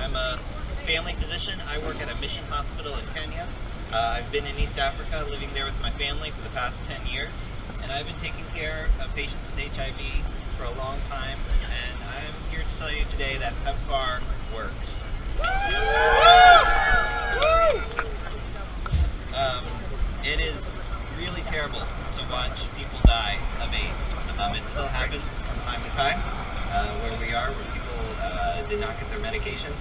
I'm a family physician. I work at a mission hospital in Kenya. I've been in East Africa, living there with my family for the past 10 years, and I've been taking care of patients with HIV for a long time, and I'm here to tell you today that PEPFAR works. It is really terrible to watch people die of AIDS. It still happens from time to time where we are, where people did not get their medication.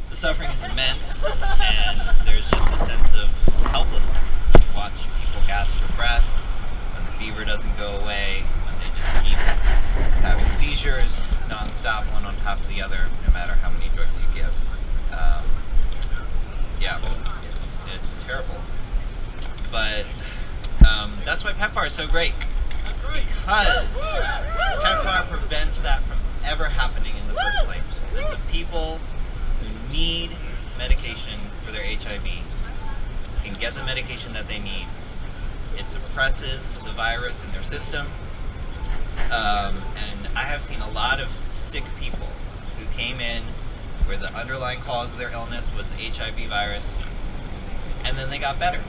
The suffering is immense, and there's just a sense of helplessness. You watch people gasp for breath, when the fever doesn't go away, when they just keep having seizures non-stop, one on top of the other, no matter how many drugs you give. Yeah, it's terrible. But that's why PEPFAR is so great. Because PEPFAR prevents that from ever happening in the first place. The people who need medication for their HIV can get the medication that they need. It suppresses the virus in their system. And I have seen a lot of sick people who came in where the underlying cause of their illness was the HIV virus, and then they got better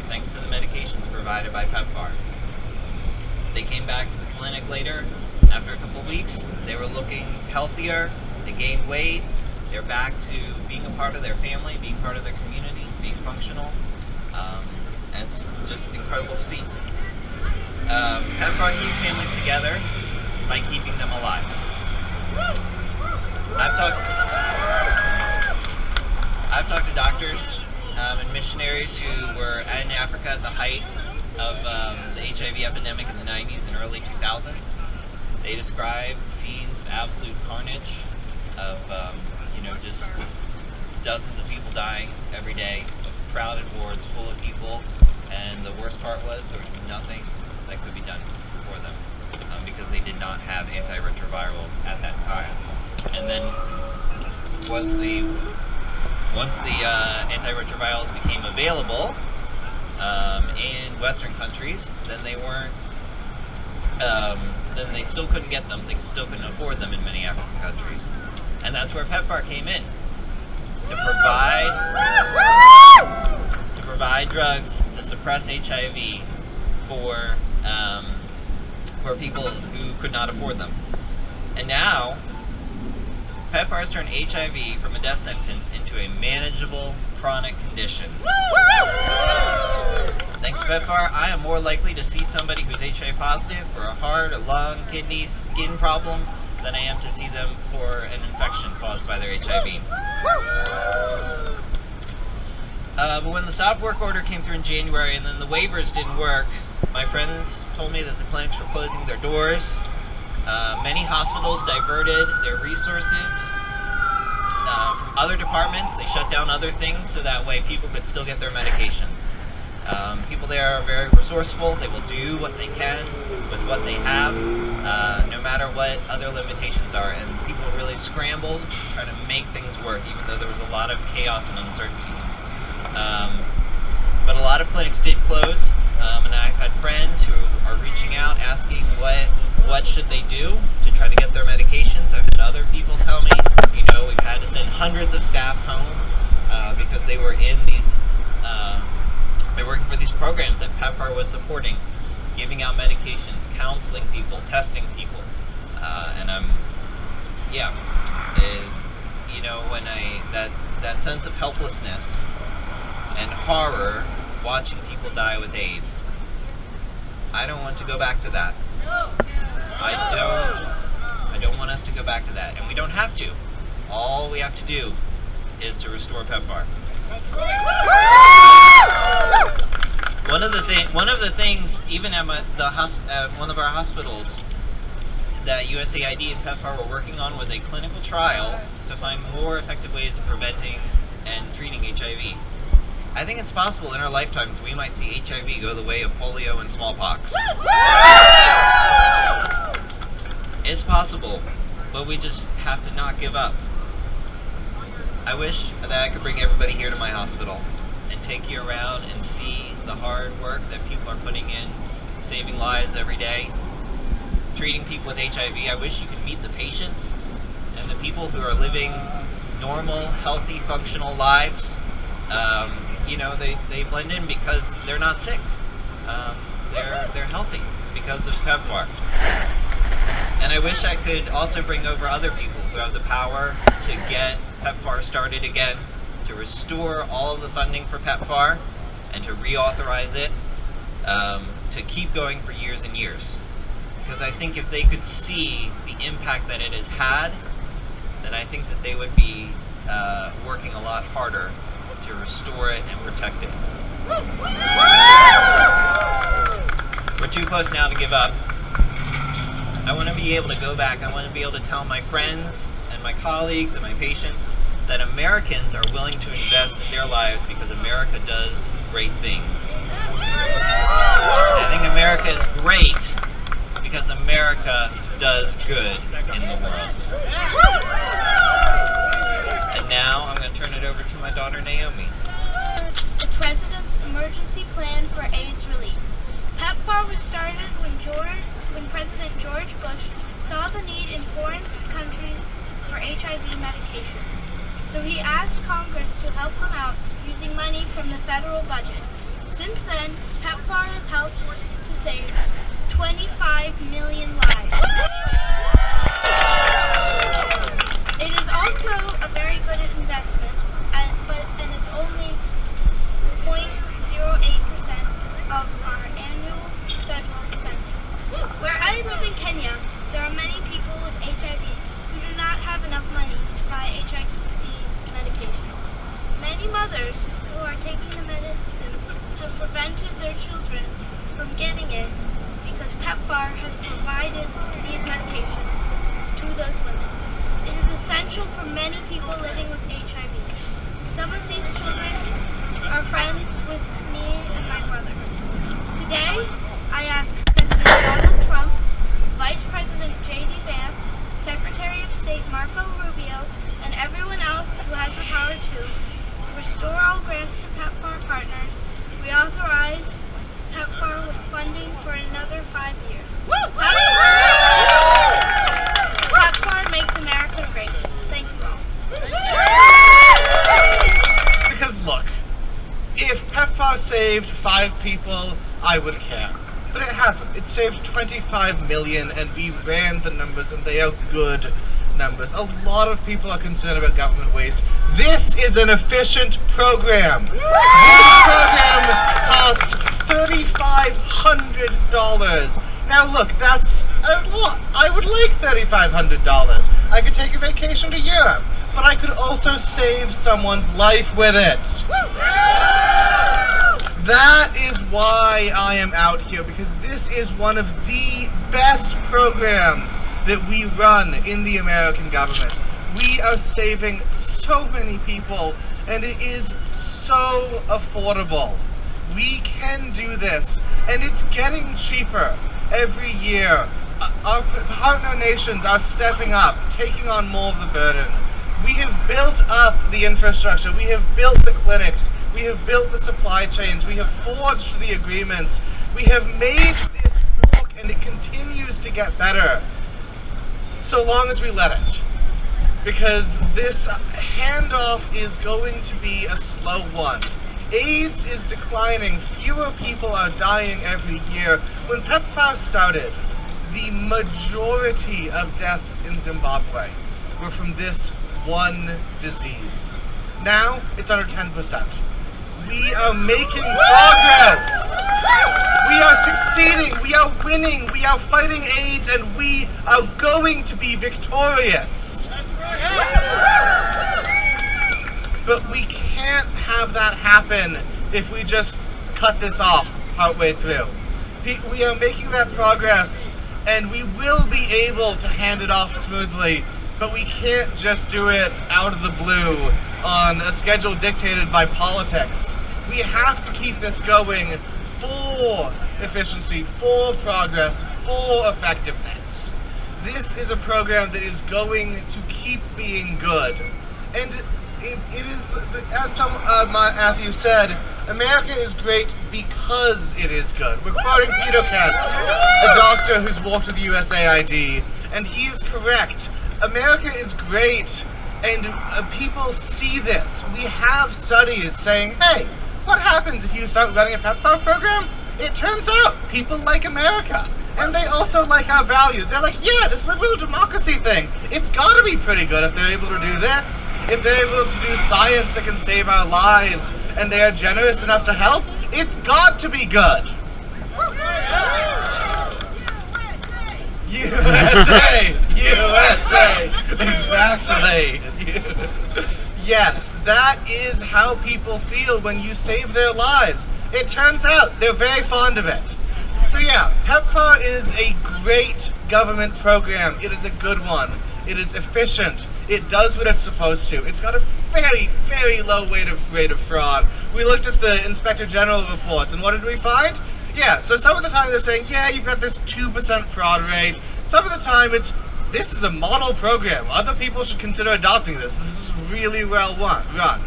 thanks to the medications provided by PEPFAR. They came back to the clinic later. After a couple of weeks, they were looking healthier, they gained weight, they're back to being a part of their family, being part of their community, being functional, and it's just incredible to see. PEPFAR keeps families together by keeping them alive. I've talked to doctors and missionaries who were in Africa at the height of the HIV epidemic in the 90s and early 2000s. They described scenes of absolute carnage, of just dozens of people dying every day, of crowded wards full of people, and the worst part was there was nothing that could be done for them because they did not have antiretrovirals at that time. And then once the antiretrovirals became available in Western countries, then they weren't. Then they still couldn't get them. They still couldn't afford them in many African countries, and that's where PEPFAR came in to provide drugs to suppress HIV for people who could not afford them. And now PEPFAR has turned HIV from a death sentence into a manageable chronic condition. Thanks to PEPFAR, I am more likely to see somebody who's HIV positive for a heart, a lung, kidney, skin problem than I am to see them for an infection caused by their HIV. But when the stop work order came through in January and then the waivers didn't work, my friends told me that the clinics were closing their doors. Many hospitals diverted their resources from other departments. They shut down other things so that way people could still get their medications. People there are very resourceful. They will do what they can with what they have, no matter what other limitations are. And people really scrambled to try to make things work, even though there was a lot of chaos and uncertainty. But a lot of clinics did close, and I've had friends who are reaching out asking what should they do to try to get their medications. I've had other people tell me, we've had to send hundreds of staff home because they were in these, they're working for these programs that PEPFAR was supporting, giving out medications, counseling people, testing people, and when that sense of helplessness and horror watching people die with AIDS, I don't want to go back to that. I don't want us to go back to that, and we don't have to. All we have to do is to restore PEPFAR. One of the things, even at one of our hospitals, that USAID and PEPFAR were working on was a clinical trial to find more effective ways of preventing and treating HIV. I think it's possible in our lifetimes we might see HIV go the way of polio and smallpox. It's possible, but we just have to not give up. I wish that I could bring everybody here to my hospital and take you around and see the hard work that people are putting in, saving lives every day, treating people with HIV. I wish you could meet the patients and the people who are living normal, healthy, functional lives. They blend in because they're not sick. They're healthy because of PEPFAR. And I wish I could also bring over other people who have the power to get PEPFAR started again, to restore all of the funding for PEPFAR, and to reauthorize it, to keep going for years and years. Because I think if they could see the impact that it has had, then I think that they would be working a lot harder to restore it and protect it. We're too close now to give up. I want to be able to go back. I want to be able to tell my friends and my colleagues and my patients that Americans are willing to invest their lives because America does great things. I think America is great because America does good in the world. And now I'm going to turn it over to my daughter Naomi. The President's Emergency Plan for AIDS Relief. PEPFAR was started when President George Bush saw the need in foreign countries for HIV medications. So he asked Congress to help him out using money from the federal budget. Since then, PEPFAR has helped to save 25 million lives. It is also a very good investment, and it's only 0.08% of our annual federal spending. Where I live in Kenya, there are many people with HIV who do not have enough money to buy HIV medications. Many mothers who are taking the medicines have prevented their children from getting it because PEPFAR has provided these medications to those women. It is essential for many people living with HIV. Some of these children are friends with me and my brothers. Today, I ask President Donald Trump, Vice President J.D. Vance, Secretary of State Marco Rubio, and everyone else who has the power to restore all grants to PEPFAR partners, reauthorize PEPFAR with funding for another 5 years. PEPFAR makes America great. Thank you all. Because look, if PEPFAR saved 5 people, I would care. But it hasn't. It saved 25 million, and we ran the numbers, and they are good numbers. A lot of people are concerned about government waste. This is an efficient program. This program costs $3,500. Now look, that's a lot. I would like $3,500. I could take a vacation to Europe, but I could also save someone's life with it. That is why I am out here, because this is one of the best programs that we run in the American government. We are saving so many people, and it is so affordable. We can do this, and it's getting cheaper every year. Our partner nations are stepping up, taking on more of the burden. We have built up the infrastructure, we have built the clinics, we have built the supply chains, we have forged the agreements, we have made this work, and it continues to get better, so long as we let it. Because this handoff is going to be a slow one. AIDS is declining, fewer people are dying every year. When PEPFAR started, the majority of deaths in Zimbabwe were from this one disease. Now, it's under 10%. We are making progress. We are succeeding. We are winning. We are fighting AIDS, and we are going to be victorious. But we can't have that happen if we just cut this off partway through. We are making that progress, and we will be able to hand it off smoothly, but we can't just do it out of the blue on a schedule dictated by politics. We have to keep this going for efficiency, for progress, for effectiveness. This is a program that is going to keep being good. And it is, as Matthew said, America is great because it is good. We're quoting Peter Kent, a doctor who's worked with USAID, and he is correct. America is great, and people see this. We have studies saying, hey, what happens if you start running a PEPFAR program? It turns out people like America. And they also like our values. They're like, yeah, this liberal democracy thing, it's gotta be pretty good if they're able to do this. If they're able to do science that can save our lives, and they are generous enough to help, it's got to be good. USA! USA! Exactly! Yes, that is how people feel when you save their lives. It turns out they're very fond of it. So yeah, PEPFAR is a great government program. It is a good one. It is efficient. It does what it's supposed to. It's got a very, very low rate of fraud. We looked at the Inspector General reports, and what did we find? Yeah, so some of the time they're saying, yeah, you've got this 2% fraud rate. Some of the time it's, this is a model program. Other people should consider adopting this. This is really well run.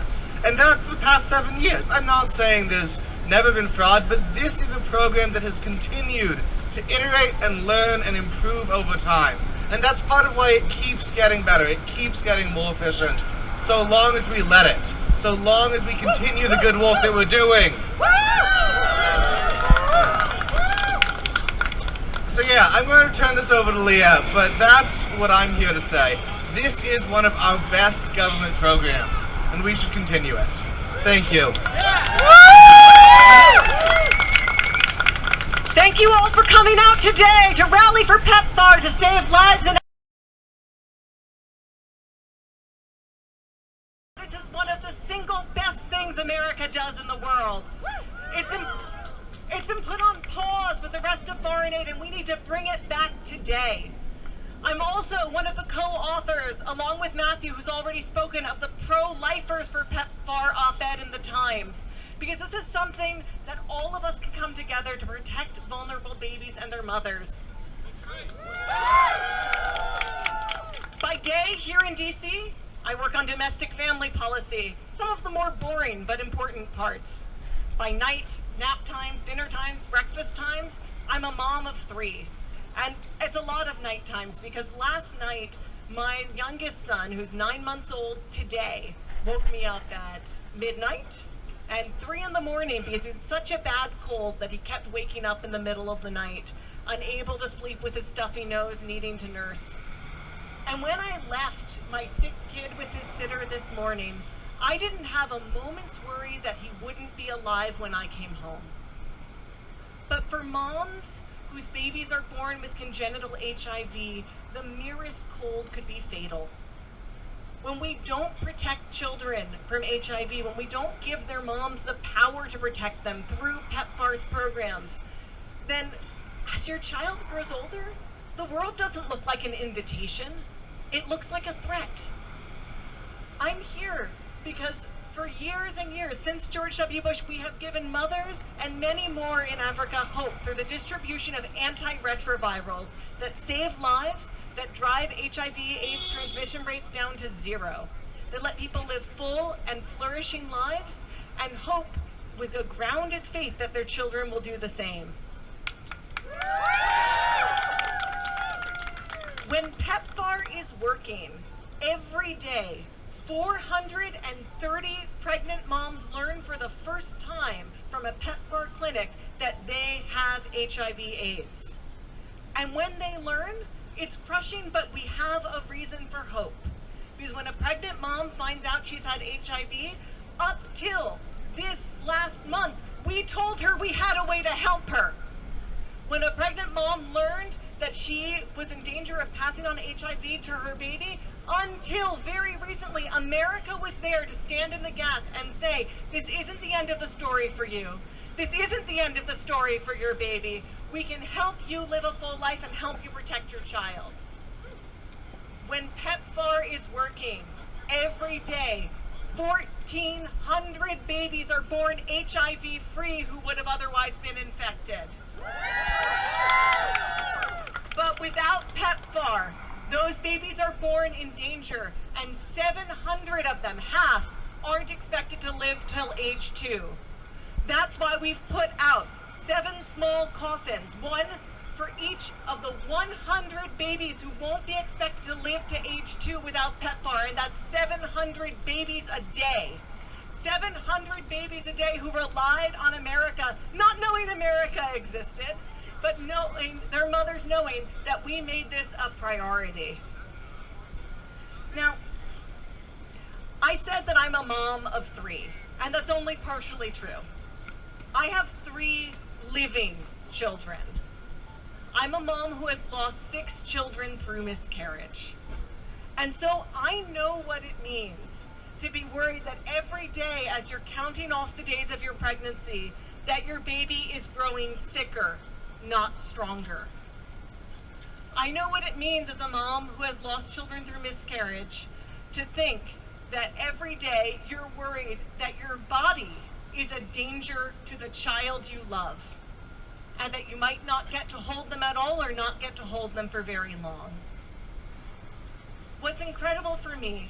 And that's the past 7 years. I'm not saying there's never been fraud, but this is a program that has continued to iterate and learn and improve over time. And that's part of why it keeps getting better. It keeps getting more efficient. So long as we let it. So long as we continue the good work that we're doing. So yeah, I'm going to turn this over to Leah, but that's what I'm here to say. This is one of our best government programs, and we should continue it. Thank you. Thank you all for coming out today to rally for PEPFAR to save lives. And this is one of the single best things America does in the world. It's been put on pause with the rest of foreign aid, and we need to bring it back today. I'm also one of the co-authors, along with Matthew, who's already spoken, of the Pro-Lifers for PEPFAR op-ed in the Times. Because this is something that all of us can come together to protect vulnerable babies and their mothers. By day, here in DC, I work on domestic family policy, some of the more boring but important parts. By night, nap times, dinner times, breakfast times, I'm a mom of 3. And it's a lot of night times because last night, my youngest son, who's 9 months old today, woke me up at midnight and 3 in the morning because he's such a bad cold that he kept waking up in the middle of the night, unable to sleep with his stuffy nose, needing to nurse. And when I left my sick kid with his sitter this morning, I didn't have a moment's worry that he wouldn't be alive when I came home. But for moms whose babies are born with congenital HIV, the merest cold could be fatal. When we don't protect children from HIV, when we don't give their moms the power to protect them through PEPFAR's programs, then as your child grows older, the world doesn't look like an invitation. It looks like a threat. I'm here because for years and years, since George W. Bush, we have given mothers and many more in Africa hope through the distribution of antiretrovirals that save lives, that drive HIV/AIDS transmission rates down to 0, that let people live full and flourishing lives, and hope with a grounded faith that their children will do the same. When PEPFAR is working, every day, 430 pregnant moms learn for the first time from a PEPFAR clinic that they have HIV/AIDS. And when they learn, it's crushing, but we have a reason for hope. Because when a pregnant mom finds out she's had HIV, up till this last month, we told her we had a way to help her. When a pregnant mom learned that she was in danger of passing on HIV to her baby, until very recently, America was there to stand in the gap and say, this isn't the end of the story for you. This isn't the end of the story for your baby. We can help you live a full life and help you protect your child. When PEPFAR is working, every day, 1,400 babies are born HIV-free who would have otherwise been infected. But without PEPFAR, Those babies are born in danger, and 700 of them, half, aren't expected to live till age 2. That's why we've put out 7 small coffins, one for each of the 100 babies who won't be expected to live to age 2 without PEPFAR, and that's 700 babies a day. 700 babies a day who relied on America, not knowing America existed, but knowing, their mothers knowing that we made this a priority. Now, I said that I'm a mom of 3, and that's only partially true. I have 3 living children. I'm a mom who has lost 6 children through miscarriage. And so I know what it means to be worried that every day as you're counting off the days of your pregnancy, that your baby is growing sicker, not stronger. I know what it means as a mom who has lost children through miscarriage to think that every day you're worried that your body is a danger to the child you love, and that you might not get to hold them at all or not get to hold them for very long. What's incredible for me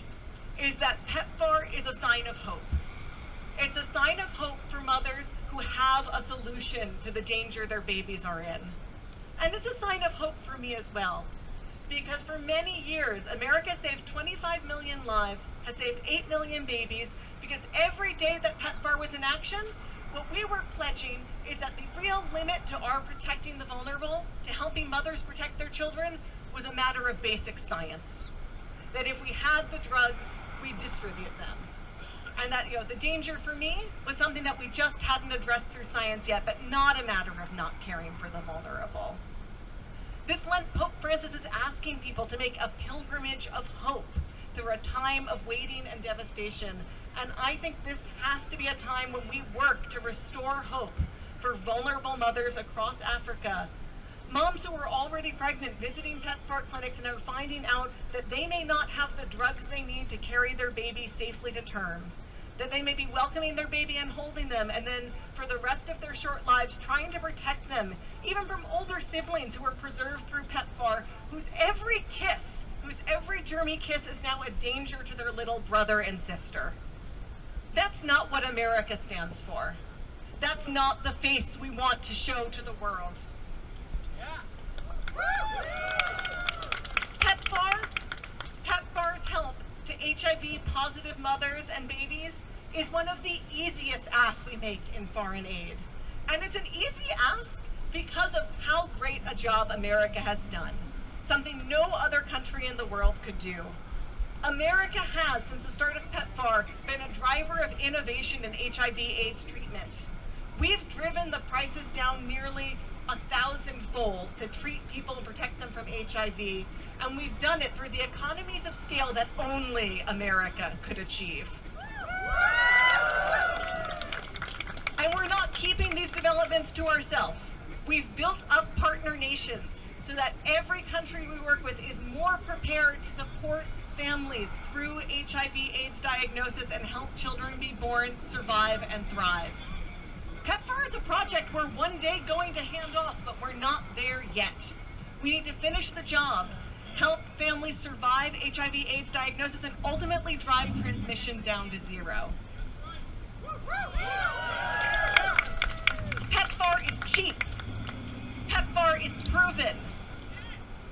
is that PEPFAR is a sign of hope. It's a sign of hope for mothers who have a solution to the danger their babies are in. And it's a sign of hope for me as well, because for many years, America saved 25 million lives, has saved 8 million babies, because every day that PEPFAR was in action, what we were pledging is that the real limit to our protecting the vulnerable, to helping mothers protect their children, was a matter of basic science. That if we had the drugs, we'd distribute them. And that, the danger for me was something that we just hadn't addressed through science yet, but not a matter of not caring for the vulnerable. This Lent, Pope Francis is asking people to make a pilgrimage of hope through a time of waiting and devastation. And I think this has to be a time when we work to restore hope for vulnerable mothers across Africa. Moms who are already pregnant visiting PEPFAR clinics and are finding out that they may not have the drugs they need to carry their baby safely to term. That they may be welcoming their baby and holding them, and then for the rest of their short lives trying to protect them, even from older siblings who are preserved through PEPFAR, whose every germy kiss is now a danger to their little brother and sister. That's not what America stands for. That's not the face we want to show to the world. PEPFAR's help to HIV-positive mothers and babies is one of the easiest asks we make in foreign aid. And it's an easy ask because of how great a job America has done, something no other country in the world could do. America has, since the start of PEPFAR, been a driver of innovation in HIV/AIDS treatment. We've driven the prices down nearly 1,000-fold to treat people and protect them from HIV, and we've done it through the economies of scale that only America could achieve. And we're not keeping these developments to ourselves. We've built up partner nations so that every country we work with is more prepared to support families through HIV/AIDS diagnosis and help children be born, survive, and thrive. PEPFAR is a project we're one day going to hand off, but we're not there yet. We need to finish the job, help families survive HIV/AIDS diagnosis, and ultimately drive transmission down to 0. PEPFAR is cheap. PEPFAR is proven.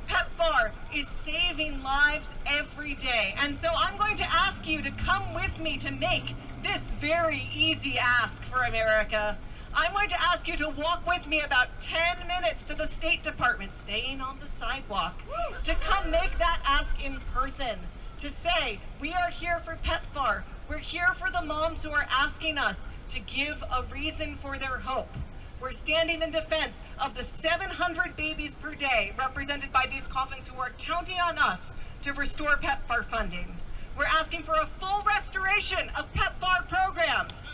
PEPFAR is saving lives every day. And so I'm going to ask you to come with me to make this very easy ask for America. I'm going to ask you to walk with me about 10 minutes to the State Department, staying on the sidewalk, to come make that ask in person, to say, we are here for PEPFAR. We're here for the moms who are asking us to give a reason for their hope. We're standing in defense of the 700 babies per day represented by these coffins who are counting on us to restore PEPFAR funding. We're asking for a full restoration of PEPFAR programs.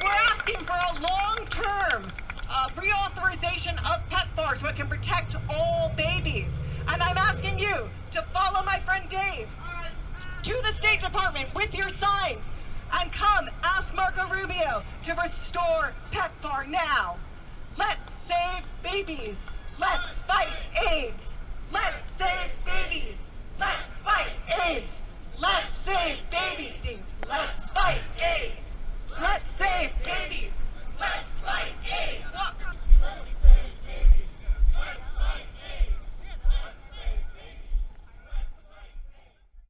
We're asking for a long-term reauthorization of PEPFAR so it can protect all babies. And I'm asking you to follow my friend Dave to the State Department with your signs and come ask Marco Rubio to restore PEPFAR now. Let's save babies. Let's fight AIDS. save babies. Let's fight AIDS. Let's save babies, Dave. Let's fight AIDS.